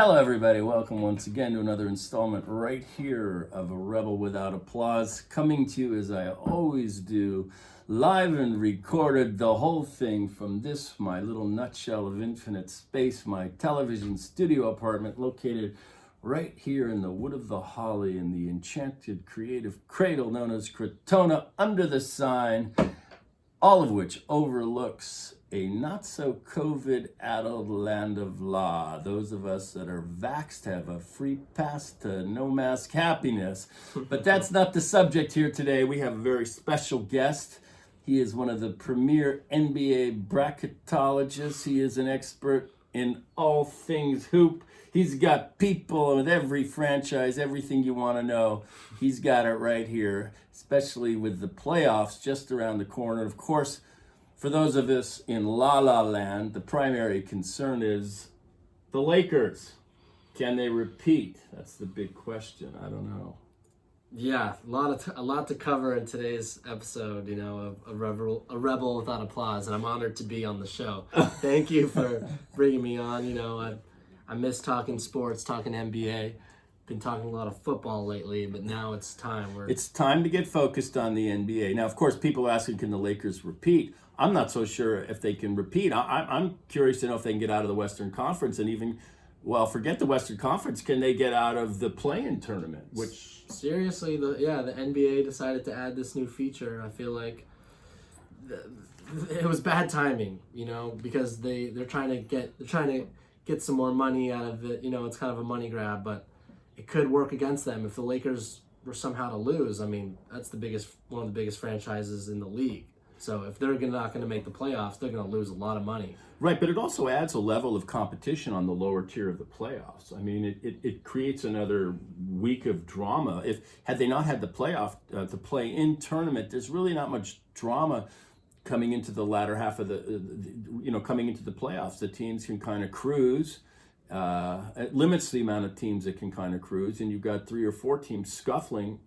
Hello, everybody. Welcome once again to another installment right here of A Rebel Without Applause, coming to you as I always do, live and recorded, the whole thing from this, my little nutshell of infinite space, my television studio apartment located right here in the Wood of the Holly in the enchanted creative cradle known as Crotona under the sign, all of which overlooks a not-so-COVID-addled land of law. Those of us that are vaxxed have a free pass to no-mask happiness. But that's not the subject here today. We have a very special guest. He is one of the premier NBA bracketologists. He is an expert in all things hoop. He's got people with every franchise, everything you want to know. He's got it right here, especially with the playoffs just around the corner. Of course, for those of us in La La Land, the primary concern is the Lakers. Can they repeat? That's the big question. I don't know. Yeah, a lot to cover in today's episode, of a rebel without applause, and I'm honored to be on the show. Thank you for bringing me on. I miss talking sports, talking NBA. Been talking a lot of football lately, but now it's time. It's time to get focused on the NBA. Now, of course, people are asking, can the Lakers repeat? I'm not so sure if they can repeat. I'm curious to know if they can get out of the Western Conference and even, forget the Western Conference. Can they get out of the play-in tournament? Which seriously, the NBA decided to add this new feature. I feel like it was bad timing, because they're trying to get some more money out of it. It's kind of a money grab, but it could work against them if the Lakers were somehow to lose. I mean, that's one of the biggest franchises in the league. So if they're not going to make the playoffs, they're going to lose a lot of money. Right, but it also adds a level of competition on the lower tier of the playoffs. I mean, it creates another week of drama. Had they not had the play-in tournament, there's really not much drama coming into the latter half of coming into the playoffs. The teams can kind of cruise. It limits the amount of teams that can kind of cruise, and you've got 3 or 4 teams scuffling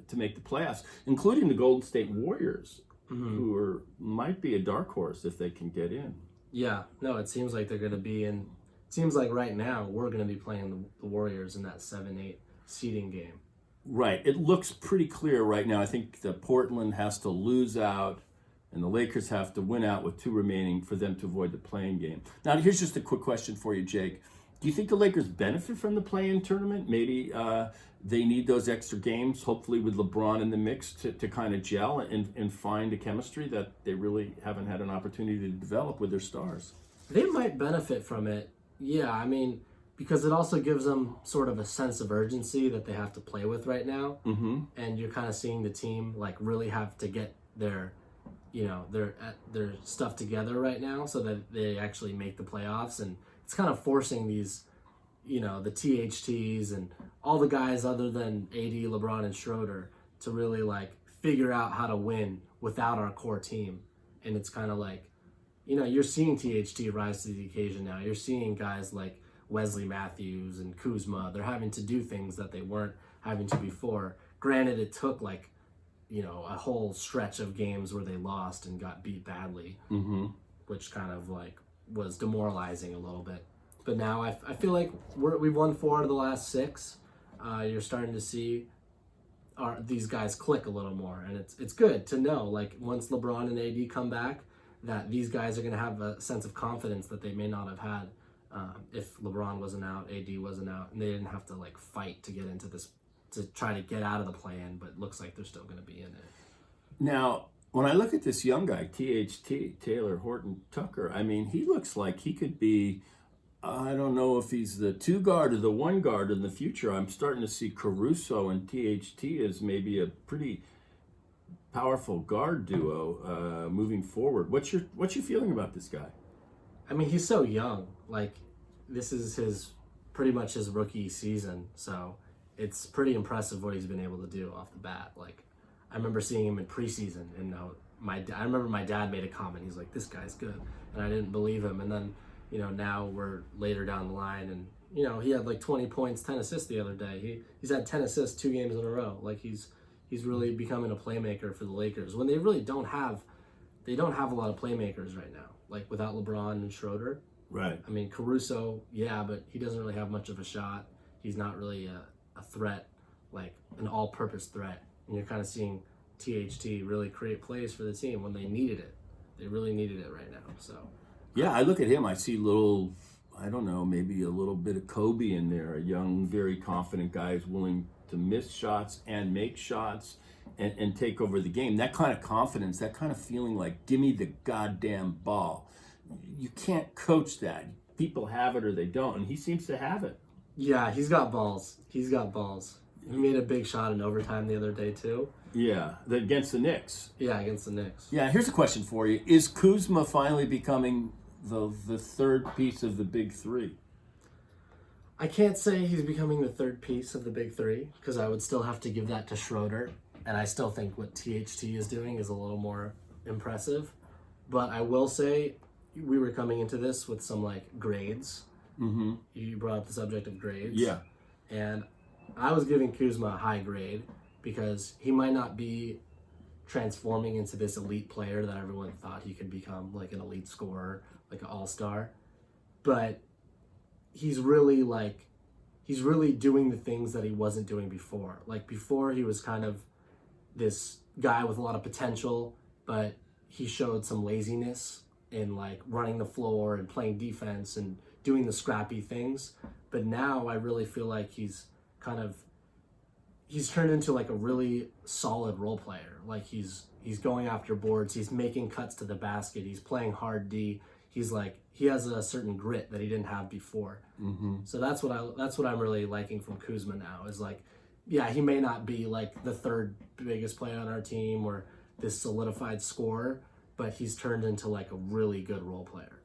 to make the playoffs, including the Golden State Warriors, who might be a dark horse if they can get in. Yeah, no, it seems like they're going to be in. It seems like right now we're going to be playing the Warriors in that 7-8 seeding game. Right. It looks pretty clear right now. I think the Portland has to lose out, and the Lakers have to win out with 2 remaining for them to avoid the play-in game. Now, here's just a quick question for you, Jake. Do you think the Lakers benefit from the play-in tournament? Maybe they need those extra games, hopefully with LeBron in the mix, to kind of gel and find a chemistry that they really haven't had an opportunity to develop with their stars. They might benefit from it. Yeah, I mean, because it also gives them sort of a sense of urgency that they have to play with right now. Mm-hmm. And you're kind of seeing the team really have to get their stuff together right now so that they actually make the playoffs. And it's kind of forcing these, the THTs and all the guys other than AD, LeBron, and Schroeder to really figure out how to win without our core team. And it's kind of you're seeing THT rise to the occasion now. You're seeing guys like Wesley Matthews and Kuzma. They're having to do things that they weren't having to before. Granted, it took a whole stretch of games where they lost and got beat badly, which kind of was demoralizing a little bit. But now I feel like we've won 4 out of the last 6. You're starting to see these guys click a little more, and it's good to know once LeBron and AD come back that these guys are going to have a sense of confidence that they may not have had if LeBron wasn't out, AD wasn't out, and they didn't have to fight to get into this, to try to get out of the play-in, but it looks like they're still going to be in it. Now, when I look at this young guy, THT, Taylor Horton Tucker, I mean, he looks like he could be, I don't know if he's the 2 guard or the 1 guard in the future. I'm starting to see Caruso and THT as maybe a pretty powerful guard duo moving forward. What's your feeling about this guy? I mean, he's so young. This is pretty much his rookie season, so it's pretty impressive what he's been able to do off the bat. I remember seeing him in preseason, and I remember my dad made a comment. He's like, "This guy's good," and I didn't believe him. And then, now we're later down the line, and he had 20 points, 10 assists the other day. He's had 10 assists 2 games in a row. He's really becoming a playmaker for the Lakers when they really don't have a lot of playmakers right now. Without LeBron and Schroeder, Right. I mean, Caruso, yeah, but he doesn't really have much of a shot. He's not really a threat, like an all-purpose threat. And you're kind of seeing THT really create plays for the team when they needed it. They really needed it right now. So Yeah, I look at him. I see little, I don't know, maybe a little bit of Kobe in there. A young, very confident guy who's willing to miss shots and make shots and take over the game. That kind of confidence, that kind of feeling like, give me the goddamn ball. You can't coach that. People have it or they don't, and he seems to have it. yeah, he's got balls. He's got balls. He made a big shot in overtime the other day too. Yeah, against the Knicks. Yeah, against the Knicks. Yeah, here's a question for you. Is Kuzma finally becoming the third piece of the big three? I can't say he's becoming the third piece of the big three because I would still have to give that to Schroeder. And I still think what THT is doing is a little more impressive. But I will say we were coming into this with some like grades. Mm-hmm. You brought up the subject of grades. Yeah. And I was giving Kuzma a high grade because he might not be transforming into this elite player that everyone thought he could become, like an elite scorer, like an all-star. But he's really doing the things that he wasn't doing before. Like before he was kind of this guy with a lot of potential, but he showed some laziness in like running the floor and playing defense and doing the scrappy things. But now I really feel like he's turned into like a really solid role player. Like he's going after boards, he's making cuts to the basket, he's playing hard D. He has a certain grit that he didn't have before. Mm-hmm. So that's what I'm really liking from Kuzma now is like, yeah, he may not be like the third biggest player on our team or this solidified scorer, but he's turned into like a really good role player.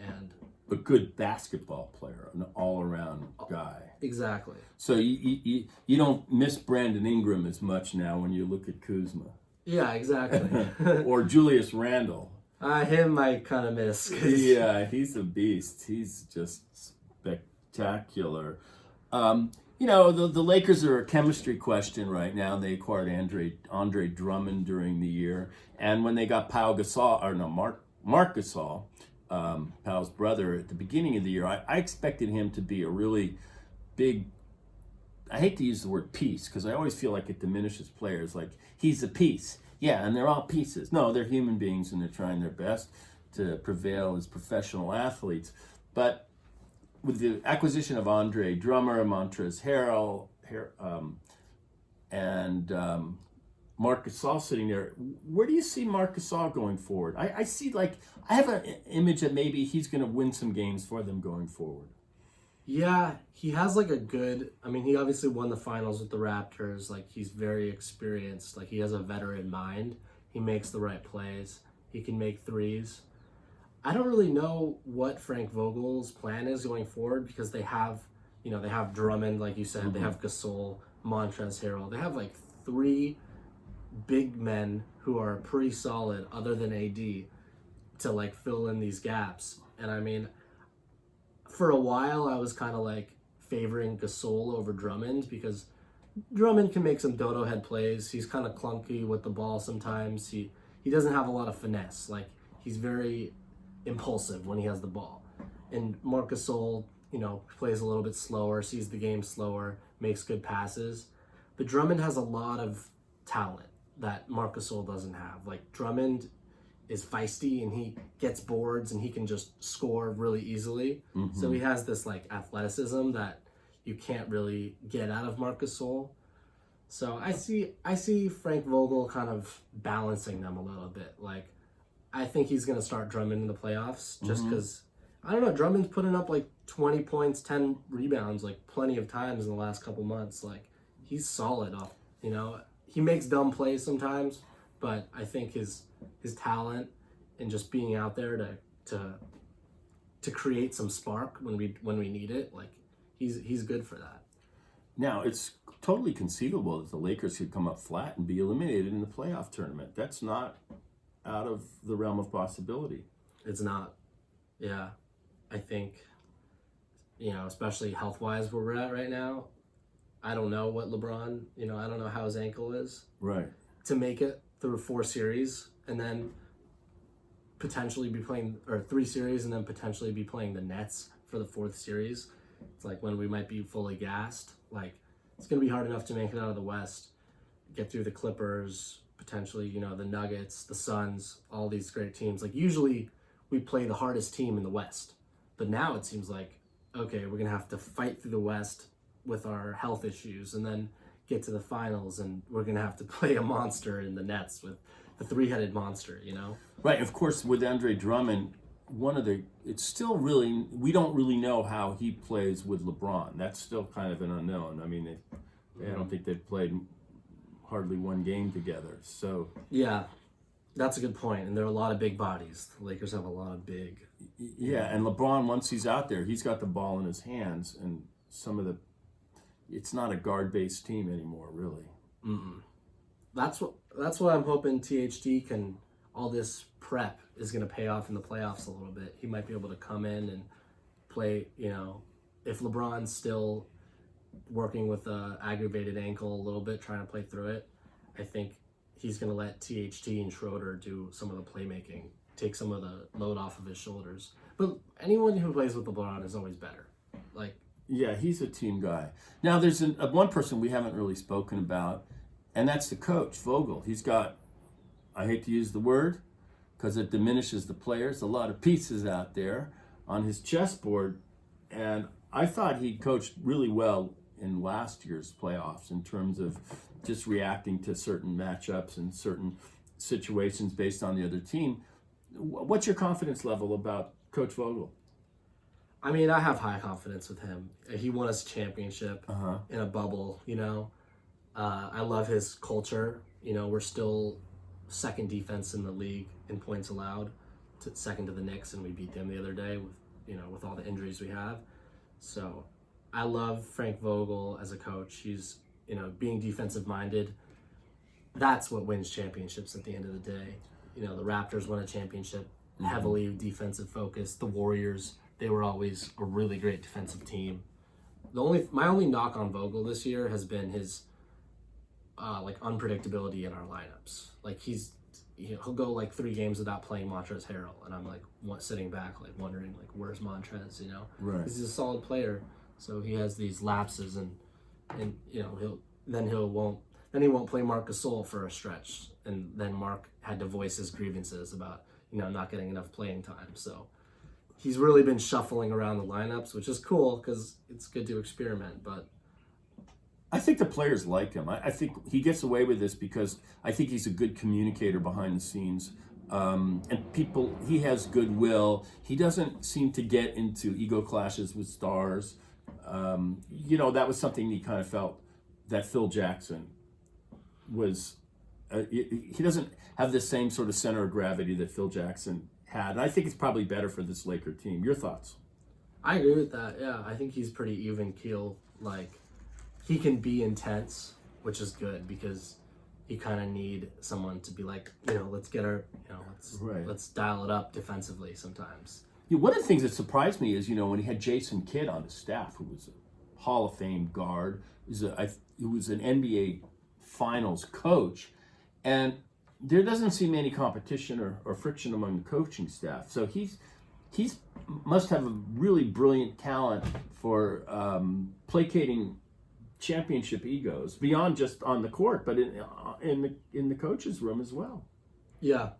And a good basketball player, an all-around guy. exactly. So you don't miss Brandon Ingram as much now when you look at Kuzma. Yeah, exactly. Or Julius Randle. Him I kind of miss. Yeah, he's a beast. He's just spectacular. The Lakers are a chemistry question right now. They acquired Andre Drummond during the year. And when they got Marc Gasol, Powell's brother, at the beginning of the year, I expected him to be a really big, I hate to use the word piece because I always feel like it diminishes players. Like, he's a piece. Yeah, and they're all pieces. No, they're human beings and they're trying their best to prevail as professional athletes. But with the acquisition of Andre Drummond, Montrezl Harrell, and Marc Gasol sitting there, where do you see Marc Gasol going forward? I see, like, I have an image that maybe he's going to win some games for them going forward. Yeah, he has like he obviously won the finals with the Raptors. Like, he's very experienced. Like, he has a veteran mind. He makes the right plays. He can make threes. I don't really know what Frank Vogel's plan is going forward because they have Drummond, like you said. Mm-hmm. They have Gasol, Montrezl Harrell. They have like three big men who are pretty solid other than AD to like fill in these gaps. And I mean, for a while I was kind of like favoring Gasol over Drummond because Drummond can make some dodo head plays. He's kind of clunky with the ball sometimes. He doesn't have a lot of finesse. Like, he's very impulsive when he has the ball. And Marc Gasol, plays a little bit slower, sees the game slower, makes good passes. But Drummond has a lot of talent that Marc Gasol doesn't have. Like, Drummond is feisty and he gets boards and he can just score really easily. Mm-hmm. So he has this like athleticism that you can't really get out of Marc Gasol. So I see Frank Vogel kind of balancing them a little bit. Like, I think he's going to start Drummond in the playoffs just because, I don't know, Drummond's putting up like 20 points, 10 rebounds, like plenty of times in the last couple months. Like, he's solid off, he makes dumb plays sometimes, but I think his talent and just being out there to create some spark when we need it, like, he's good for that. Now, it's totally conceivable that the Lakers could come up flat and be eliminated in the playoff tournament. That's not out of the realm of possibility. It's not. Yeah. I think, especially health-wise where we're at right now, I don't know what LeBron, I don't know how his ankle is. Right. To make it through 4 series, and then potentially be playing, or 3 series, and then potentially be playing the Nets for the 4th series. It's like when we might be fully gassed. Like, it's going to be hard enough to make it out of the West, get through the Clippers, potentially, the Nuggets, the Suns, all these great teams. Like, usually we play the hardest team in the West. But now it seems like, okay, we're going to have to fight through the West with our health issues and then get to the finals, and we're going to have to play a monster in the Nets with the 3-headed monster, Right, of course, with Andre Drummond, it's still really, we don't really know how he plays with LeBron. That's still kind of an unknown. I mean, I don't think they've played hardly one game together. So yeah, that's a good point. And there are a lot of big bodies. The Lakers have a lot of big. Yeah, and LeBron, once he's out there, he's got the ball in his hands, and it's not a guard-based team anymore, really. Mm-mm. That's what I'm hoping THT all this prep is going to pay off in the playoffs a little bit. He might be able to come in and play, if LeBron's still working with a aggravated ankle a little bit, trying to play through it, I think he's going to let THT and Schroeder do some of the playmaking, take some of the load off of his shoulders. But anyone who plays with LeBron is always better. Yeah, he's a team guy. Now, there's one person we haven't really spoken about, and that's the coach, Vogel. He's got, I hate to use the word because it diminishes the players, a lot of pieces out there on his chessboard. And I thought he coached really well in last year's playoffs in terms of just reacting to certain matchups and certain situations based on the other team. What's your confidence level about Coach Vogel? I mean, I have high confidence with him. He won us a championship in a bubble, I love his culture. We're still second defense in the league in points allowed, second to the Knicks, and we beat them the other day with all the injuries we have. So I love Frank Vogel as a coach. He's, being defensive minded. That's what wins championships at the end of the day. The Raptors won a championship, heavily defensive focused. The Warriors, they were always a really great defensive team. My only knock on Vogel this year has been his unpredictability in our lineups. Like he'll go 3 games without playing Montrezl Harrell, and I'm sitting back wondering where's Montrez, Right. He's a solid player, so he has these lapses, and he won't play Marc Gasol for a stretch, and then Marc had to voice his grievances about not getting enough playing time. So he's really been shuffling around the lineups, which is cool because it's good to experiment. But I think the players like him. I think he gets away with this because I think he's a good communicator behind the scenes. And he has goodwill. He doesn't seem to get into ego clashes with stars. That was something he kind of felt that Phil Jackson was. He doesn't have the same sort of center of gravity that Phil Jackson had. And I think it's probably better for this Laker team. Your thoughts? I agree with that. Yeah, I think he's pretty even keel. He can be intense, which is good because you kind of need someone to be let's get our, let's dial it up defensively sometimes. Yeah, one of the things that surprised me is, when he had Jason Kidd on his staff, who was a Hall of Fame guard, who was an NBA Finals coach, and there doesn't seem any competition or friction among the coaching staff. So he's must have a really brilliant talent for placating championship egos beyond just on the court, but in the coach's room as well. Yeah,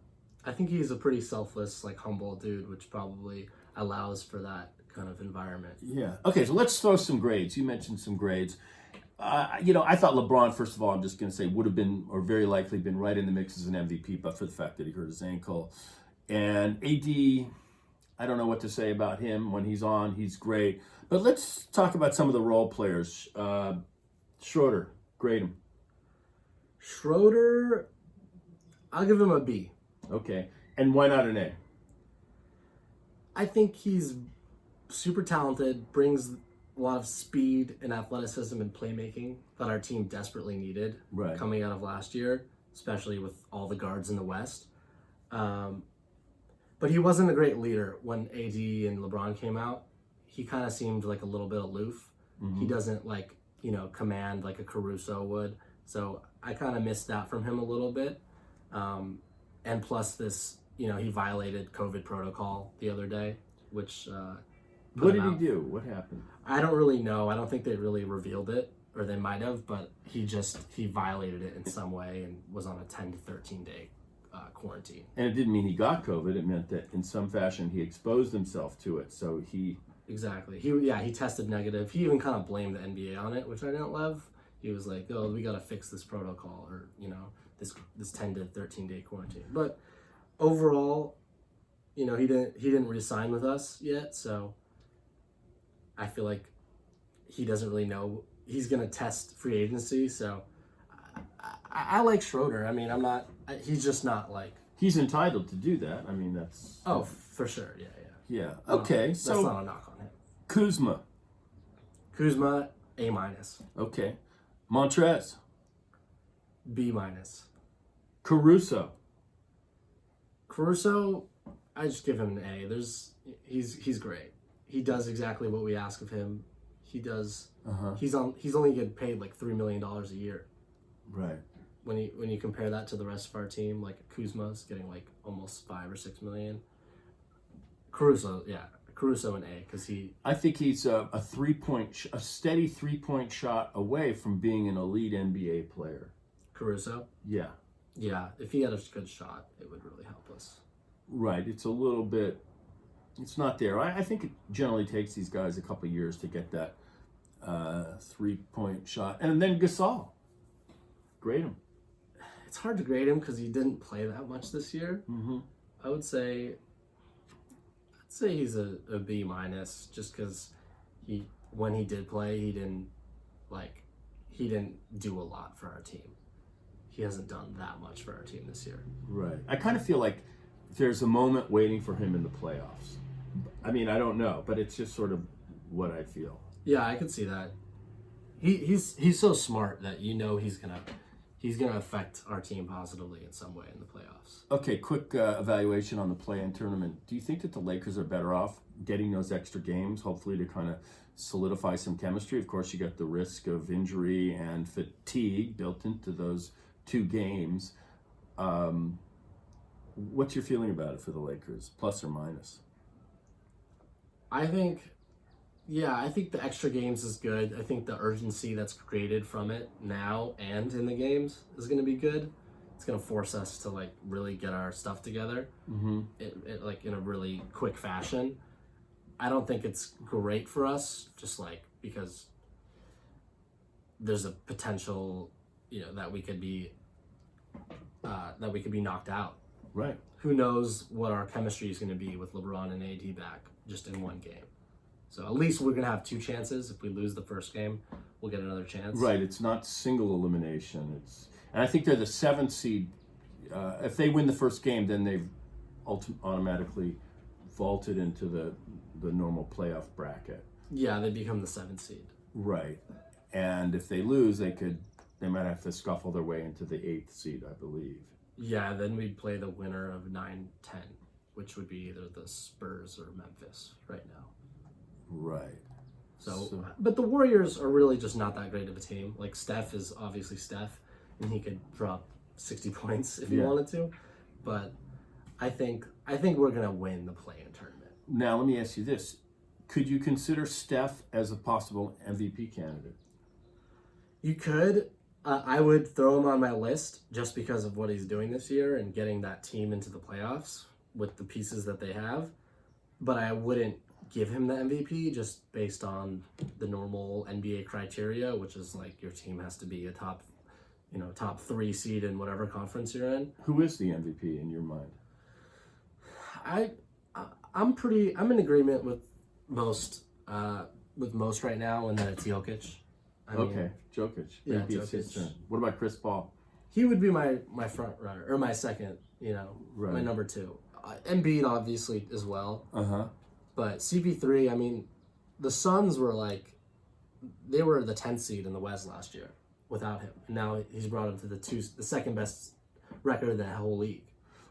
I think he's a pretty selfless, humble dude, which probably allows for that kind of environment. Yeah. Okay, so let's throw some grades. You mentioned some grades. I thought LeBron, first of all, I'm just going to say, would have been, or very likely been right in the mix as an MVP, but for the fact that he hurt his ankle. And AD, I don't know what to say about him. When he's on, he's great. But let's talk about some of the role players. Schroeder, grade him. Schroeder, I'll give him a B. Okay. And why not an A? I think he's super talented, brings a lot of speed and athleticism and playmaking that our team desperately needed coming out of last year, especially with all the guards in the West. But he wasn't a great leader when AD and LeBron came out. He kind of seemed a little bit aloof. Mm-hmm. He doesn't command like a Caruso would. So I kind of missed that from him a little bit. And plus this he violated COVID protocol the other day, which What did he do? What happened? I don't really know. I don't think they really revealed it, or they might have, but he violated it in some way and was on a 10 to 13 day quarantine. And it didn't mean he got COVID. It meant that in some fashion he exposed himself to it. So Exactly. He tested negative. He even kind of blamed the NBA on it, which I don't love. He was like, "Oh, we got to fix this protocol, or this 10 to 13 day quarantine." But overall, he didn't re-sign with us yet, so I feel like he doesn't really know. He's gonna test free agency, so I like Schroeder. I mean, he's just not like. He's entitled to do that. I mean, that's. Oh, for sure. Yeah. Yeah. Okay. That's So not a knock on him. Kuzma. A-. Okay. Montrez. B-. Caruso. Caruso, I just give him an A. He's great. He does exactly what we ask of him. He does. He's only getting paid like $3 million a year. Right. When you compare that to the rest of our team, like Kuzma's getting like almost $5 or $6 million. Caruso an A because I think he's a steady 3-point shot away from being an elite NBA player. Caruso. Yeah. Yeah, if he had a good shot, it would really help us. Right. It's a little bit. It's not there. I think it generally takes these guys a couple of years to get that 3-point shot. And then Gasol. Grade him. It's hard to grade him because he didn't play that much this year. Mm-hmm. I would say he's a B- just because when he did play, he didn't do a lot for our team. He hasn't done that much for our team this year. Right. I kind of feel like there's a moment waiting for him in the playoffs. I mean, I don't know, but it's just sort of what I feel. Yeah, I could see that. He's so smart that he's gonna affect our team positively in some way in the playoffs. Okay, quick evaluation on the play-in tournament. Do you think that the Lakers are better off getting those extra games, hopefully to kind of solidify some chemistry? Of course, you got the risk of injury and fatigue built into those 2 games. What's your feeling about it for the Lakers, plus or minus? I think the extra games is good. I think the urgency that's created from it now and in the games is going to be good. It's going to force us to like really get our stuff together, like in a really quick fashion. I don't think it's great for us, just like because there's a potential, that we could be knocked out. Right. Who knows what our chemistry is going to be with LeBron and AD back just in one game. So at least we're going to have 2 chances. If we lose the first game, we'll get another chance. Right. It's not single elimination. And I think they're the 7th seed. If they win the first game, then they've automatically vaulted into the normal playoff bracket. Yeah, they become the 7th seed. Right. And if they lose, they might have to scuffle their way into the 8th seed, I believe. Yeah, then we'd play the winner of 9-10, which would be either the Spurs or Memphis right now. Right. So, but the Warriors are really just not that great of a team. Like Steph is obviously Steph, and he could drop 60 points if he wanted to. But I think we're gonna win the play-in tournament. Now let me ask you this: could you consider Steph as a possible MVP candidate? You could. I would throw him on my list just because of what he's doing this year and getting that team into the playoffs with the pieces that they have. But I wouldn't give him the MVP just based on the normal NBA criteria, which is like your team has to be a top 3 seed in whatever conference you're in. Who is the MVP in your mind? I'm in agreement with most right now, and that it's Jokic. Jokic. Yeah, Maybe it's his turn. What about Chris Paul? He would be my front runner, or my second, Right. my number 2. Embiid obviously as well. Uh-huh. But CP3, I mean, the Suns were they were the 10th seed in the West last year without him. And now he's brought them to the second best record in that whole league.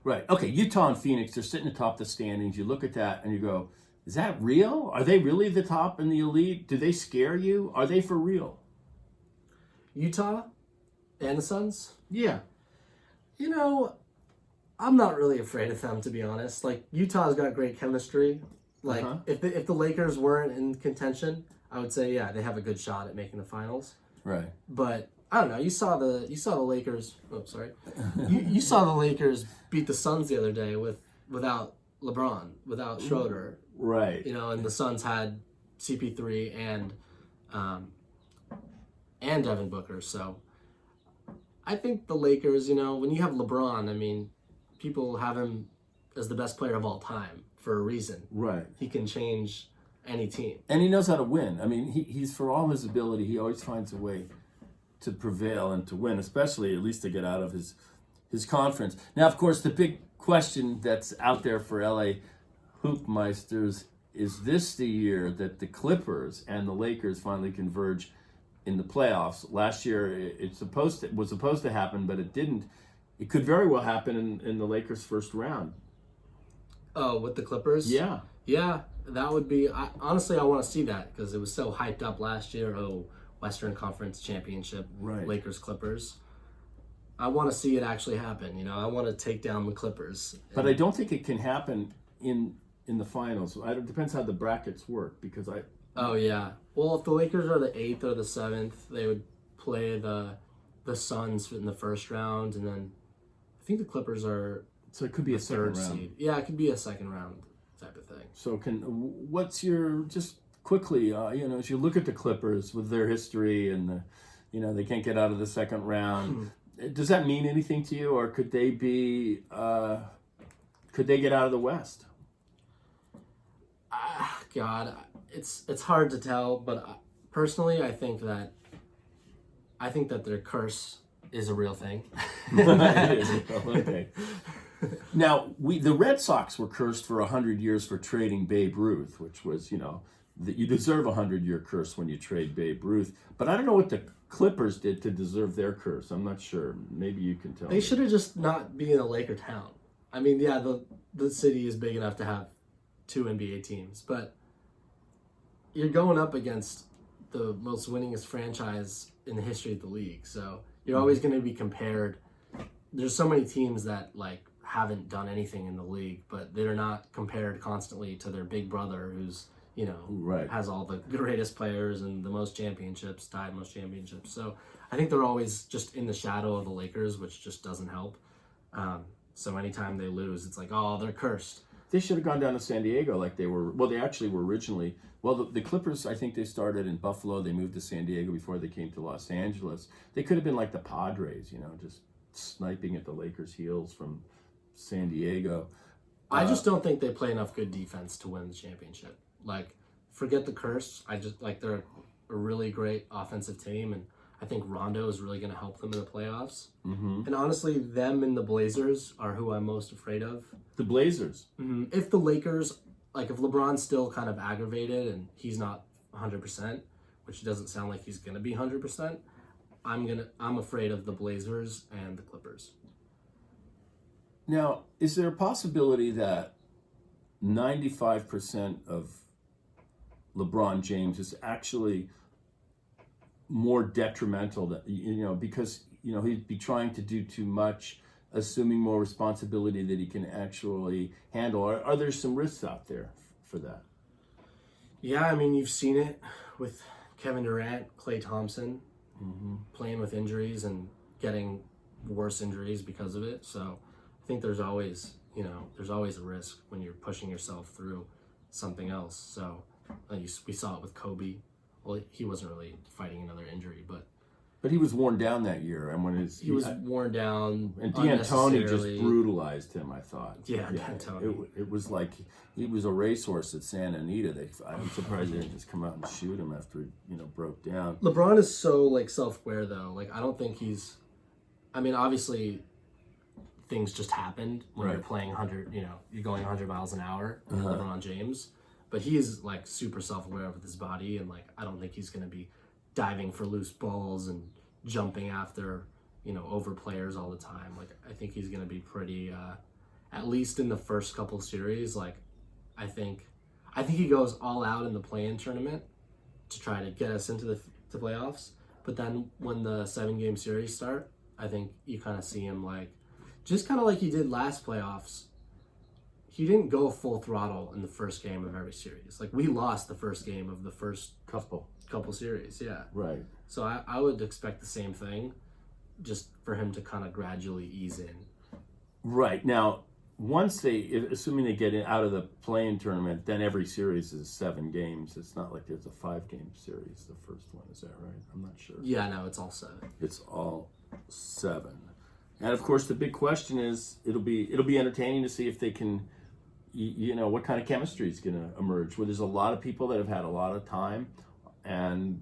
Right. Okay, Utah and Phoenix, they're sitting atop the standings. You look at that and you go, is that real? Are they really the top in the elite? Do they scare you? Are they for real? Utah and the Suns? Yeah. I'm not really afraid of them, to be honest. Like, Utah's got great chemistry. Like, Uh-huh. if the Lakers weren't in contention, I would say, yeah, they have a good shot at making the finals. Right. But I don't know. You saw the Lakers. Oh, sorry. You saw the Lakers beat the Suns the other day without LeBron, without Schroeder. Right. You know, and the Suns had CP3 and Devin Booker. So I think the Lakers. You know, when you have LeBron, I mean, people have him as the best player of all time for a reason. Right. He can change any team. And he knows how to win. I mean, he's for all his ability, he always finds a way to prevail and to win, especially at least to get out of his conference. Now, of course, the big question that's out there for LA Hoopmeisters is this the year that the Clippers and the Lakers finally converge in the playoffs? Last year, was supposed to happen, but it didn't. It could very well happen in the Lakers' first round. Oh, with the Clippers? Yeah. Yeah, that would be... honestly, I want to see that because it was so hyped up last year. Oh, Western Conference Championship, Right. Lakers, Clippers. I want to see it actually happen. You know, I want to take down the Clippers. But I don't think it can happen in the finals. It depends how the brackets work because Oh, yeah. Well, if the Lakers are the 8th or the 7th, they would play the Suns in the first round, and then I think the Clippers are so it could be a third second round. seed. Yeah, it could be a second round type of thing. So what's your, just quickly, as you look at the Clippers with their history and they can't get out of the second round. Does that mean anything to you, or could they get out of the West? God, it's hard to tell, but personally, I think that their curse is a real thing. Okay. Now, the Red Sox were cursed for 100 years for trading Babe Ruth, which was, that you deserve a 100-year curse when you trade Babe Ruth. But I don't know what the Clippers did to deserve their curse. I'm not sure. Maybe you can tell me. They should have just not been in a Laker town. I mean, yeah, the city is big enough to have 2 NBA teams, but you're going up against the most winningest franchise in the history of the league. So you're always going to be compared. There's so many teams that haven't done anything in the league, but they're not compared constantly to their big brother who's, Right. has all the greatest players and the most championships, tied most championships. So I think they're always just in the shadow of the Lakers, which just doesn't help. So anytime they lose, it's like, oh, they're cursed. They should have gone down to San Diego like they were. Well, they actually were originally. Well, the Clippers, I think they started in Buffalo. They moved to San Diego before they came to Los Angeles. They could have been like the Padres, just sniping at the Lakers' heels from San Diego. I just don't think they play enough good defense to win the championship. Forget the curse. They're a really great offensive team, and I think Rondo is really going to help them in the playoffs. Mm-hmm. And honestly, them and the Blazers are who I'm most afraid of. The Blazers. Mm-hmm. If the Lakers, if LeBron's still kind of aggravated and he's not 100%, which doesn't sound like he's going to be 100%, I'm afraid of the Blazers and the Clippers. Now, is there a possibility that 95% of LeBron James is actually more detrimental because he'd be trying to do too much, assuming more responsibility that he can actually handle? Are there some risks out there for that? Yeah, I mean, you've seen it with Kevin Durant, Klay Thompson, playing with injuries and getting worse injuries because of it. So I think there's always a risk when you're pushing yourself through something else. So we saw it with Kobe. Well, he wasn't really fighting another injury, but he was worn down that year, and when he was worn down, and D'Antoni just brutalized him. I thought, D'Antoni. It was like he was a racehorse at Santa Anita. I'm surprised they didn't just come out and shoot him after he broke down. LeBron is so self-aware though. I don't think he's. I mean, obviously, things just happened when you're playing 100. You're going 100 miles an hour. LeBron James. But he is super self-aware with his body, and I don't think he's going to be diving for loose balls and jumping after over players all the time. I think he's going to be pretty, at least in the first couple series. I think he goes all out in the play-in tournament to try to get us into the playoffs. But then when the 7-game series start, I think you kind of see him just kind of like he did last playoffs, he didn't go full throttle in the first game of every series. Like, we lost the first game of the first couple series, yeah. Right. So I would expect the same thing, just for him to kind of gradually ease in. Right. Now, once assuming they get out of the play-in tournament, then every series is 7 games. It's not like there's a 5-game series, the first one. Is that right? I'm not sure. Yeah, no, it's all 7. It's all 7. And of course, the big question is, it'll be entertaining to see if they can, what kind of chemistry is going to emerge. Well, there's a lot of people that have had a lot of time, and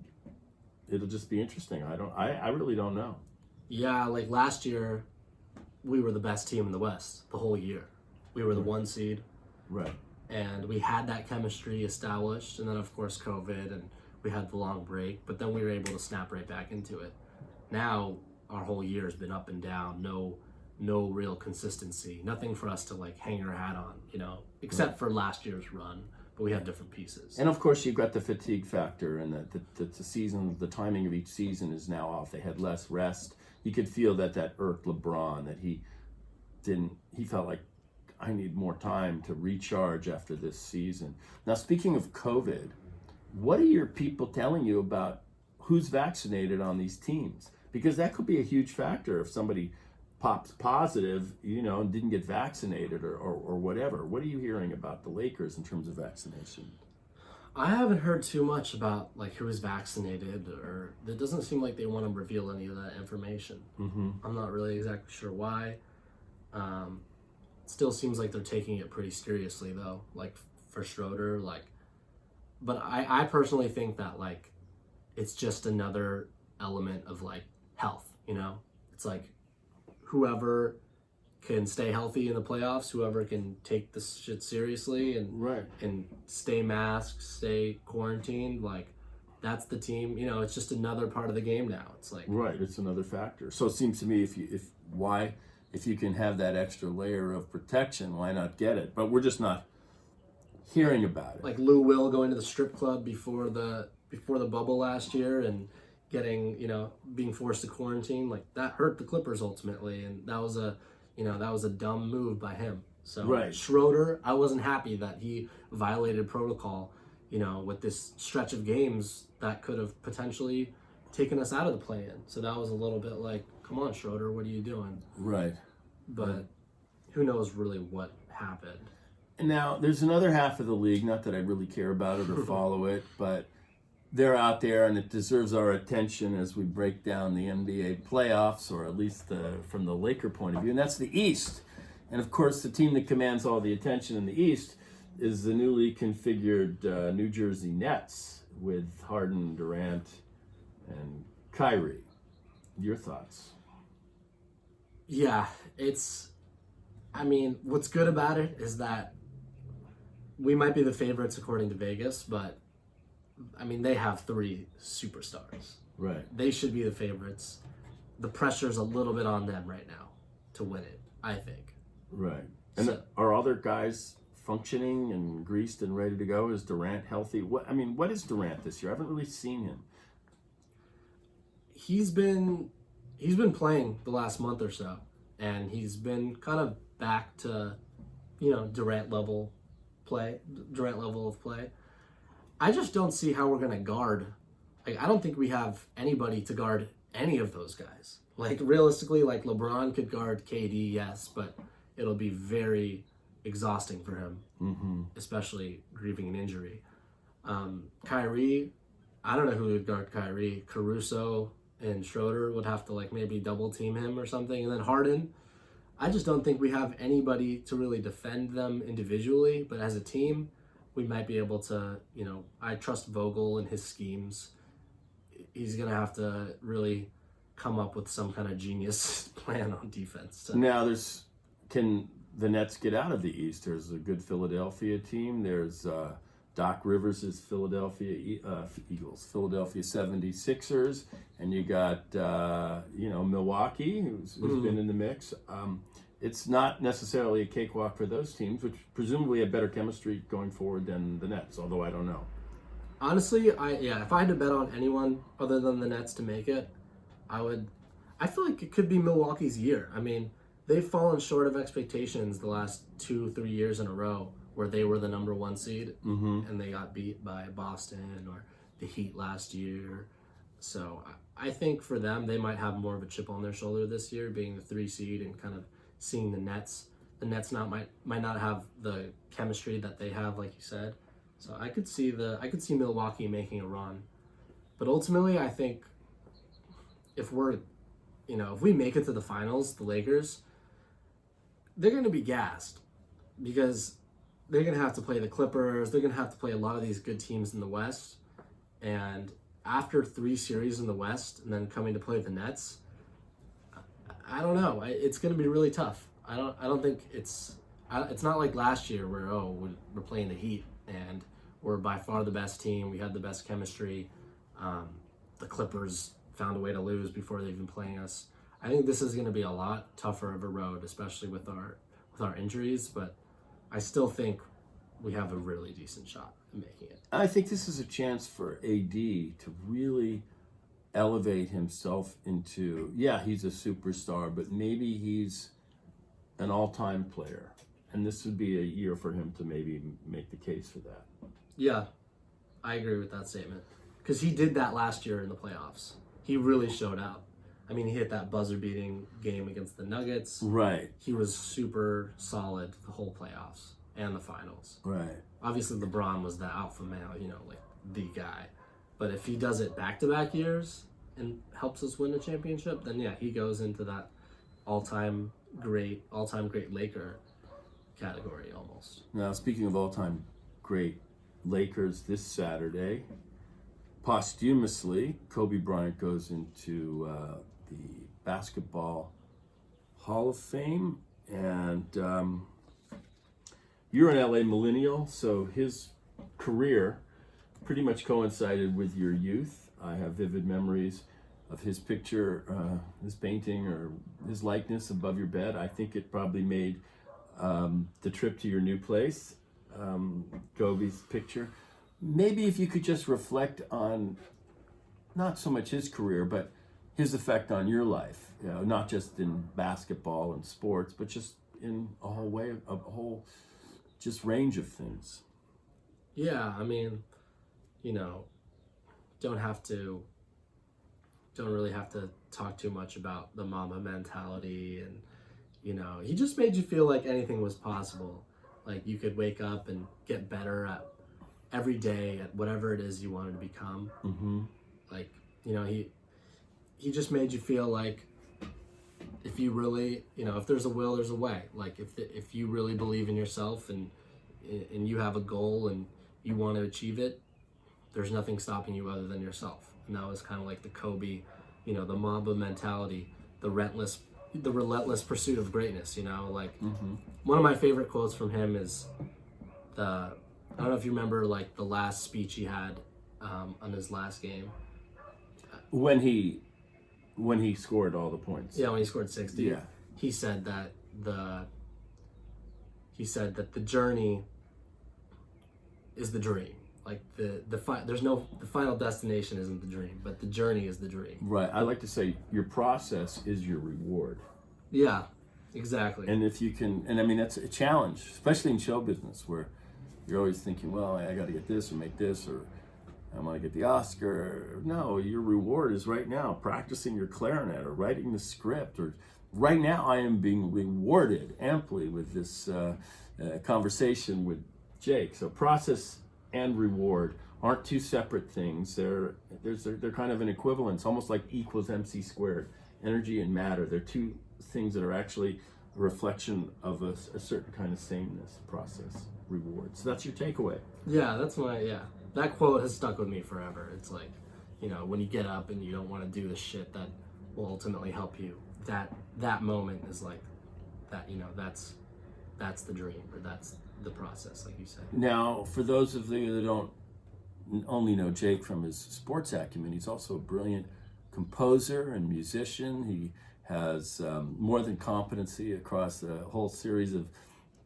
it'll just be interesting. I really don't know. Yeah, like last year, we were the best team in the West the whole year. We were the 1 seed. Right. And we had that chemistry established. And then, of course, COVID, and we had the long break. But then we were able to snap right back into it. Now, our whole year has been up and down. No real consistency. Nothing for us to, like, hang our hat on, except for last year's run. But we have different pieces. And, of course, you've got the fatigue factor, and the timing of each season is now off. They had less rest. You could feel that irked LeBron, that he felt like, I need more time to recharge after this season. Now, speaking of COVID, what are your people telling you about who's vaccinated on these teams? Because that could be a huge factor if somebody pops positive, and didn't get vaccinated or whatever. What are you hearing about the Lakers in terms of vaccination? I haven't heard too much about like who is vaccinated, or it doesn't seem like they want to reveal any of that information. Mm-hmm. I'm not really exactly sure why. Still seems like they're taking it pretty seriously though, like for Schroeder, but I personally think that like it's just another element of like health, It's like whoever can stay healthy in the playoffs, whoever can take this shit seriously and stay masked, stay quarantined, like that's the team. It's just another part of the game now. It's like it's another factor. So it seems to me if you can have that extra layer of protection, why not get it? But we're just not hearing about it. Like Lou Will going to the strip club before the bubble last year and getting being forced to quarantine, like that hurt the Clippers ultimately, and that was a dumb move by him. So Schroeder, I wasn't happy that he violated protocol, with this stretch of games that could have potentially taken us out of the play-in. So that was a little bit like, come on, Schroeder, what are you doing? Right. But who knows really what happened. And now there's another half of the league, not that I really care about it or follow it, but they're out there, and it deserves our attention as we break down the NBA playoffs, or at least from the Laker point of view, and that's the East. And of course, the team that commands all the attention in the East is the newly configured New Jersey Nets with Harden, Durant, and Kyrie. Your thoughts? Yeah, what's good about it is that we might be the favorites according to Vegas, but they have 3 superstars. Right. They should be the favorites. The pressure's a little bit on them right now to win it, I think. Right. And are other guys functioning and greased and ready to go? Is Durant healthy? What is Durant this year? I haven't really seen him. He's been playing the last month or so, and he's been kind of back to, Durant level of play. I just don't see how we're going to guard. Like, I don't think we have anybody to guard any of those guys. Like, realistically, like LeBron could guard KD, yes, but it'll be very exhausting for him, especially grieving an injury. Kyrie, I don't know who would guard Kyrie. Caruso and Schroeder would have to maybe double team him or something. And then Harden, I just don't think we have anybody to really defend them individually, but as a team, we might be able to, I trust Vogel and his schemes. He's going to have to really come up with some kind of genius plan on defense. Now, can the Nets get out of the East? There's a good Philadelphia team. There's Doc Rivers' Philadelphia Eagles, Philadelphia 76ers, and you got, Milwaukee, who's been in the mix. It's not necessarily a cakewalk for those teams, which presumably have better chemistry going forward than the Nets, although I don't know. Honestly, if I had to bet on anyone other than the Nets to make it, I feel like it could be Milwaukee's year. they've fallen short of expectations the last 2-3 years in a row, where they were the number 1 seed and they got beat by Boston or the Heat last year. So I think for them, they might have more of a chip on their shoulder this year, being the 3 seed and kind of seeing the Nets. The Nets might not have the chemistry that they have, like you said. So I could see Milwaukee making a run. But ultimately, I think if we make it to the finals, the Lakers, they're going to be gassed because they're going to have to play the Clippers. They're going to have to play a lot of these good teams in the West. And after 3 series in the West and then coming to play the Nets, I don't know. It's going to be really tough. I don't think it's not like last year where, we're playing the Heat and we're by far the best team. We had the best chemistry. The Clippers found a way to lose before they even playing us. I think this is going to be a lot tougher of a road, especially with our injuries, but I still think we have a really decent shot at making it. I think this is a chance for AD to really elevate himself into, he's a superstar, but maybe he's an all-time player. And this would be a year for him to maybe make the case for that. Yeah, I agree with that statement. Because he did that last year in the playoffs. He really showed out. I mean, he hit that buzzer-beating game against the Nuggets. Right. He was super solid the whole playoffs and the finals. Right. Obviously, LeBron was the alpha male, like the guy. But if he does it back-to-back years and helps us win a championship, then he goes into that all-time great Laker category almost. Now, speaking of all-time great Lakers, this Saturday, posthumously, Kobe Bryant goes into the Basketball Hall of Fame, and you're an LA millennial, so his career pretty much coincided with your youth. I have vivid memories of his picture, his painting, or his likeness above your bed. I think it probably made the trip to your new place, Kobe's picture. Maybe if you could just reflect on not so much his career, but his effect on your life, not just in basketball and sports, but just in a whole just range of things. Yeah, I mean, don't really have to talk too much about the Mamba mentality, and he just made you feel like anything was possible. Like you could wake up and get better at every day at whatever it is you wanted to become. Mm-hmm. Like, he just made you feel like if you really, if there's a will, there's a way. Like if you really believe in yourself and you have a goal and you want to achieve it, there's nothing stopping you other than yourself. And that was kind of like the Kobe, the Mamba mentality, the relentless pursuit of greatness, like one of my favorite quotes from him is I don't know if you remember like the last speech he had on his last game. When he scored all the points. Yeah, when he scored 60. Yeah. He said that the journey is the dream. Like the final destination isn't the dream, but the journey is the dream. Right. I like to say your process is your reward. Yeah, exactly. And if you can, and I mean, that's a challenge, especially in show business where you're always thinking, well, I got to get this or make this, or I want to get the Oscar. No, your reward is right now practicing your clarinet or writing the script, or right now I am being rewarded amply with this conversation with Jake. So process and reward aren't two separate things. They're kind of an equivalence, almost like E equals MC squared. Energy and matter, they're two things that are actually a reflection of a certain kind of sameness. Process, reward. So that's your takeaway. Yeah, that quote has stuck with me forever. It's like, when you get up and you don't want to do the shit that will ultimately help you, that moment is like that, that's the dream, or that's the process, like you said. Now, for those of you that don't only know Jake from his sports acumen, he's also a brilliant composer and musician. He has more than competency across a whole series of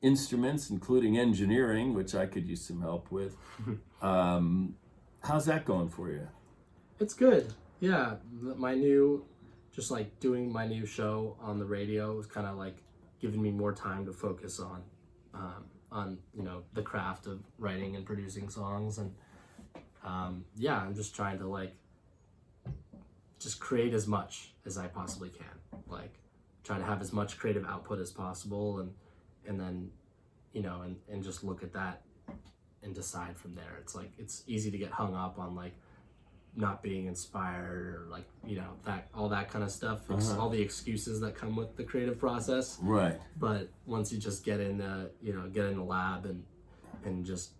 instruments, including engineering, which I could use some help with. How's that going for you? It's good. Yeah, doing my new show on the radio was kind of like given me more time to focus on the craft of writing and producing songs. And yeah, I'm just trying to like just create as much as I possibly can, like try to have as much creative output as possible, and then and just look at that and decide from there. It's like it's easy to get hung up on like not being inspired or like that all that kind of stuff, all the excuses that come with the creative process. Right. But once you just get in the lab and just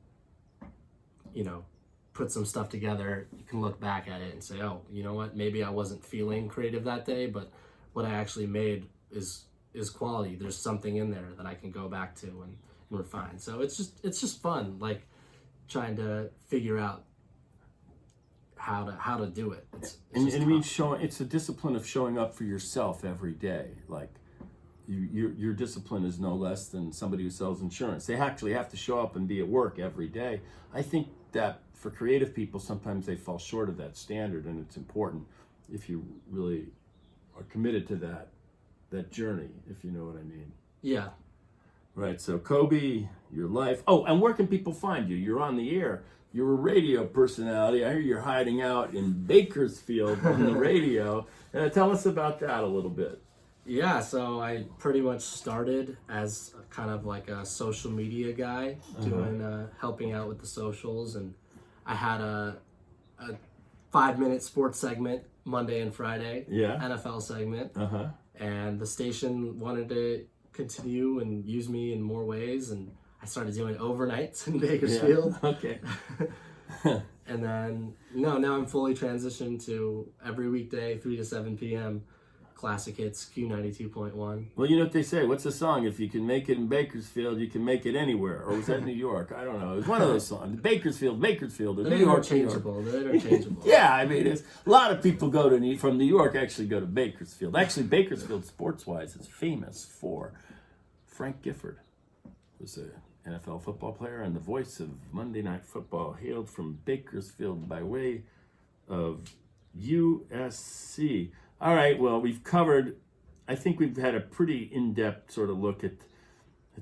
put some stuff together, you can look back at it and say, oh, you know what, maybe I wasn't feeling creative that day, but what I actually made is quality. There's something in there that I can go back to and refine. So it's just fun, like trying to figure out how to do it. It's and I mean, it's a discipline of showing up for yourself every day. Like your discipline is no less than somebody who sells insurance. They actually have to show up and be at work every day. I think that for creative people, sometimes they fall short of that standard, and it's important if you really are committed to that journey, if you know what I mean. Yeah. Right. So Kobe, your life. Oh, and where can people find you? You're on the air. You're a radio personality. I hear you're hiding out in Bakersfield on the radio. Tell us about that a little bit. Yeah, so I pretty much started as kind of like a social media guy, doing helping out with the socials, and I had a 5-minute sports segment Monday and Friday, NFL segment, and the station wanted to continue and use me in more ways, and I started doing overnights in Bakersfield. Yeah. Okay. And then now I'm fully transitioned to every weekday 3 to 7 p.m. classic hits Q92.1. Well, you know what they say, what's the song? If you can make it in Bakersfield, you can make it anywhere. Or was that New York? I don't know. It was one of those songs. Bakersfield, or They're New York. Interchangeable. They're interchangeable. Yeah, I mean, a lot of people from New York actually go to Bakersfield. Actually, Bakersfield, sports-wise, is famous for Frank Gifford, who's an NFL football player and the voice of Monday Night Football, hailed from Bakersfield by way of USC. All right, well, I think we've had a pretty in-depth sort of look at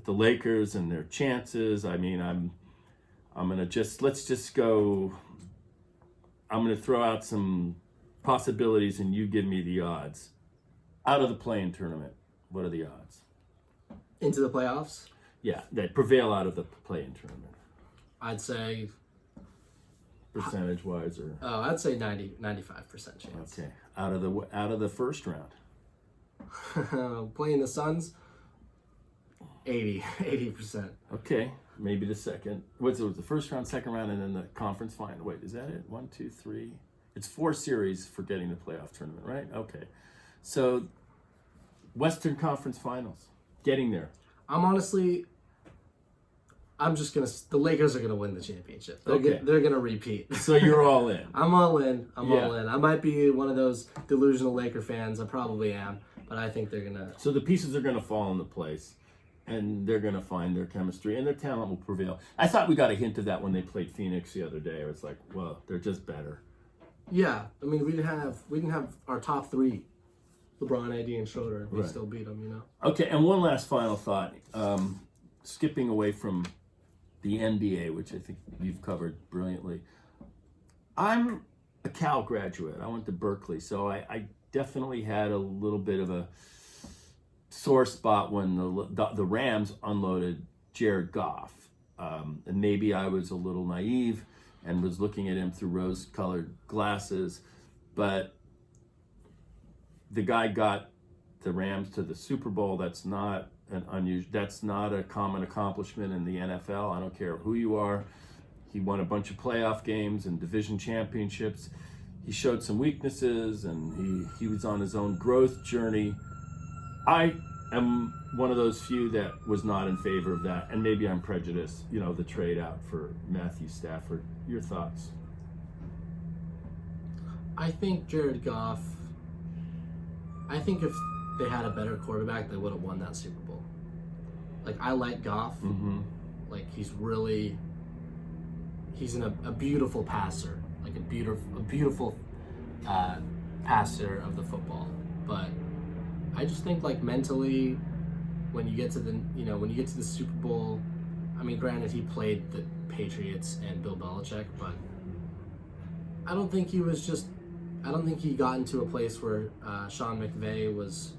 the Lakers and their chances. I mean, I'm going to throw out some possibilities and you give me the odds. Out of the play-in tournament, what are the odds? Into the playoffs? Yeah, that prevail out of the play-in tournament. I'd say percentage-wise, or I'd say 95% chance. Okay, out of the first round. Playing the Suns, 80%. Okay, maybe the second. What's it? The first round, second round, and then the conference final. Wait, is that it? 1, 2, 3. It's 4 series for getting the playoff tournament, right? Okay, so Western Conference Finals, getting there. The Lakers are gonna win the championship. Okay. They're gonna repeat. So you're all in. I'm all in. All in. I might be one of those delusional Laker fans. I probably am, but I think they're gonna. So the pieces are gonna fall into place, and they're gonna find their chemistry, and their talent will prevail. I thought we got a hint of that when they played Phoenix the other day. It was like, well, they're just better. Yeah, I mean, we didn't have our top 3, LeBron, AD, and Schroeder, and we Right. still beat them. Okay, and one last final thought. Skipping away from the NBA, which I think you've covered brilliantly. I'm a Cal graduate. I went to Berkeley, so I definitely had a little bit of a sore spot when the Rams unloaded Jared Goff. And maybe I was a little naive and was looking at him through rose-colored glasses, but the guy got the Rams to the Super Bowl. That's not a common accomplishment in the NFL. I don't care who you are. He won a bunch of playoff games and division championships. He showed some weaknesses, and he was on his own growth journey. I am one of those few that was not in favor of that, and maybe I'm prejudiced, the trade out for Matthew Stafford. Your thoughts? I think Jared Goff. I think if they had a better quarterback, they would have won that Super Bowl. Like, I like Goff. Mm-hmm. Like, he's a beautiful passer. Like a beautiful passer of the football. But I just think, like, mentally, when you get to the Super Bowl, I mean, granted he played the Patriots and Bill Belichick, but I don't think he got into a place where Sean McVay was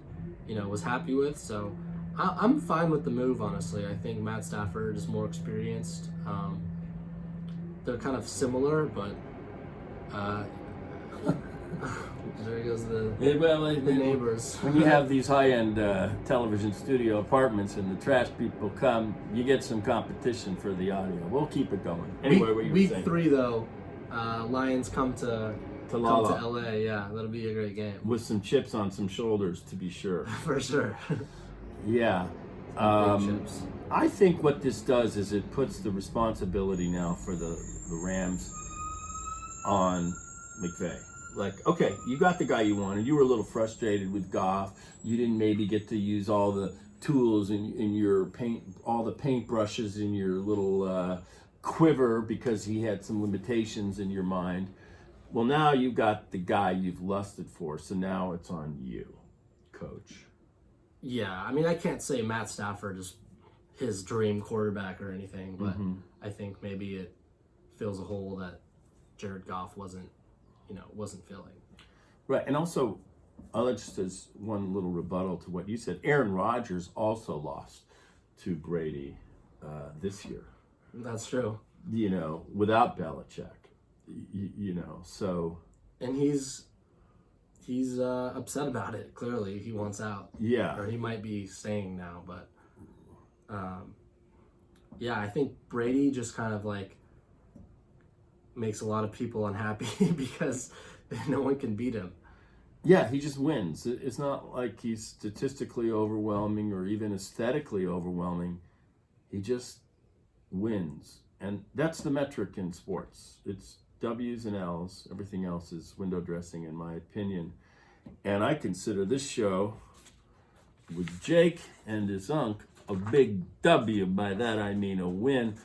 happy with. So I'm fine with the move, honestly. I think Matt Stafford is more experienced. They're kind of similar, but there goes the neighbors. When you have these high-end television studio apartments and the trash people come, you get some competition for the audio. We'll keep it going. Anyway, what you were week saying. 3 though, Lions come to LA. Yeah, that'll be a great game. With some chips on some shoulders, to be sure. For sure. Yeah. Big chips. I think what this does is it puts the responsibility now for the Rams on McVay. Like, okay, you got the guy you wanted. You were a little frustrated with Goff. You didn't maybe get to use all the tools in your paint, all the paintbrushes in your little quiver because he had some limitations in your mind. Well, now you've got the guy you've lusted for, so now it's on you, coach. Yeah, I mean, I can't say Matt Stafford is his dream quarterback or anything, but I think maybe it fills a hole that Jared Goff wasn't filling. Right, and also, I'll just as one little rebuttal to what you said, Aaron Rodgers also lost to Brady this year. That's true. Without Belichick, so. And he's upset about it. Clearly, he wants out. Yeah. Or he might be staying now, but yeah, I think Brady just kind of like makes a lot of people unhappy because no one can beat him. Yeah, he just wins. It's not like he's statistically overwhelming or even aesthetically overwhelming. He just wins. And that's the metric in sports. It's W's and L's. Everything else is window dressing, in my opinion. And I consider this show with Jake and his unk a big W. By that I mean a win.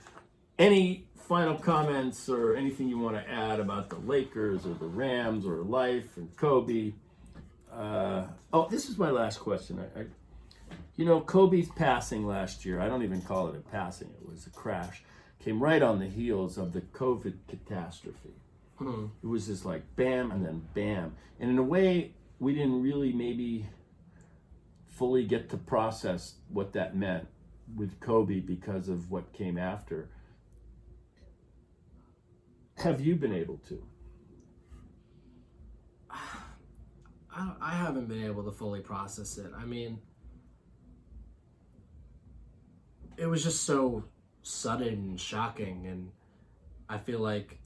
Any final comments or anything you want to add about the Lakers or the Rams or life and Kobe? This is my last question. Kobe's passing last year, I don't even call it a passing, it was a crash, came right on the heels of the COVID catastrophe. It was just like bam and then bam. And in a way, we didn't really maybe fully get to process what that meant with Kobe because of what came after. Have you been able to? I haven't been able to fully process it. I mean, it was just so sudden and shocking, and I feel like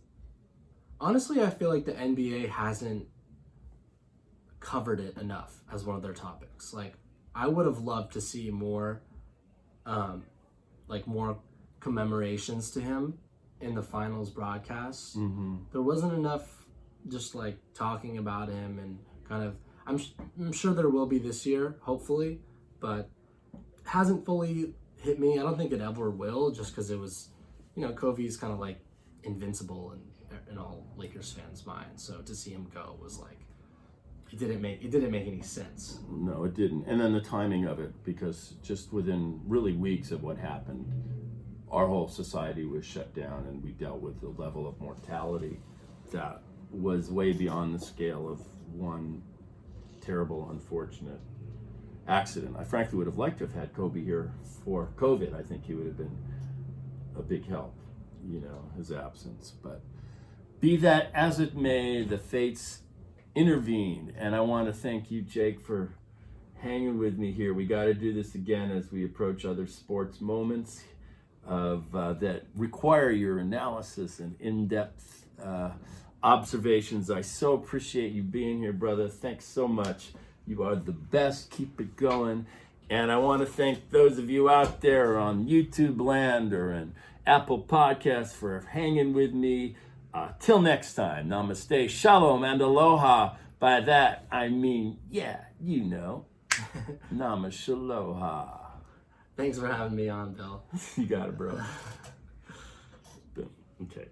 the NBA hasn't covered it enough as one of their topics. Like, I would have loved to see more more commemorations to him in the finals broadcasts. There wasn't enough just like talking about him, and kind of I'm sure there will be this year, hopefully, but hasn't fully hit me. I don't think it ever will, just because it was, Kobe's kind of like invincible in all Lakers fans' minds. So to see him go was like, it didn't make any sense. No, it didn't. And then the timing of it, because just within really weeks of what happened, our whole society was shut down, and we dealt with the level of mortality that was way beyond the scale of one terrible, unfortunate accident. I frankly would have liked to have had Kobe here for COVID. I think he would have been a big help, his absence. But be that as it may, the fates intervened. And I want to thank you, Jake, for hanging with me here. We got to do this again as we approach other sports moments that require your analysis and in-depth observations. I so appreciate you being here, brother. Thanks so much. You are the best. Keep it going. And I want to thank those of you out there on YouTube land or in Apple Podcasts for hanging with me. Till next time, namaste, shalom, and aloha. By that, I mean, namashaloha. Thanks for having me on, Bill. You got it, bro. Boom. Okay.